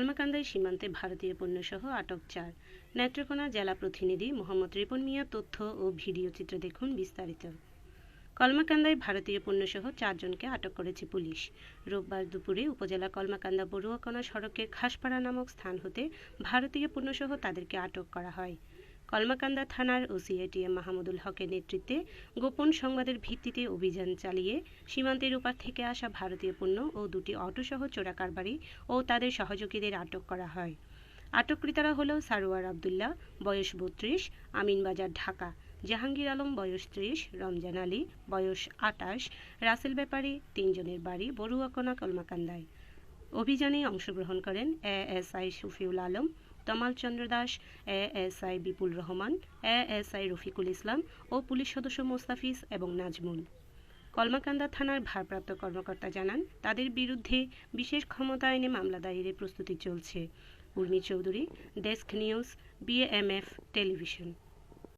কলমাকান্দায় সীমান্তে ভারতীয় পণ্যসহ আটক 4। নেত্রকোনা জেলা প্রতিনিধি মোহাম্মদ রিপন মিয়া। তথ্য ও ভিডিও চিত্রে দেখুন বিস্তারিত। কলমাকান্দায় ভারতীয় পণ্যসহ 4 জনকে আটক করেছে পুলিশ। রোববার দুপুরে উপজেলা কলমাকান্দা বড়ুয়াকোনা সড়কের খাসপাড়া নামক স্থান হতে ভারতীয় পণ্যসহ তাদেরকে আটক করা হয়। কলমাকান্দা থানার ওসি এটিএম মাহমুদুল হকের নেতৃত্বে গোপন সংবাদের ভিত্তিতে অভিযান চালিয়ে সীমান্তের ওপার থেকে আসা ভারতীয় পণ্য ও 2টি অটোসহ চোরাকারবারি ও তাদের সহযোগীদের আটক করা হয়। আটককৃতরা হল সারোয়ার আবদুল্লাহ, বয়স 32, আমিনবাজার, ঢাকা; জাহাঙ্গীর আলম, বয়স 30, রমজান আলী, বয়স 28, রাসেল ব্যাপারী, 3 জনের বাড়ি বড়ুয়াকোনা, কলমাকান্দায়। অভিযানে অংশগ্রহণ করেন এএসআই শফিউল আলম, তমাল চন্দ্র দাস, এএসআই বিপুল রহমান, এএসআই রফিকুল ইসলাম ও পুলিশ সদস্য মোস্তাফিজ এবং নাজমুল। কলমাকান্দা থানার ভারপ্রাপ্ত কর্মকর্তা জানান, তাদের বিরুদ্ধে বিশেষ ক্ষমতা আইনে মামলা দায়েরের প্রস্তুতি চলছে। Urmi Chowdhury, desk news, BMF television.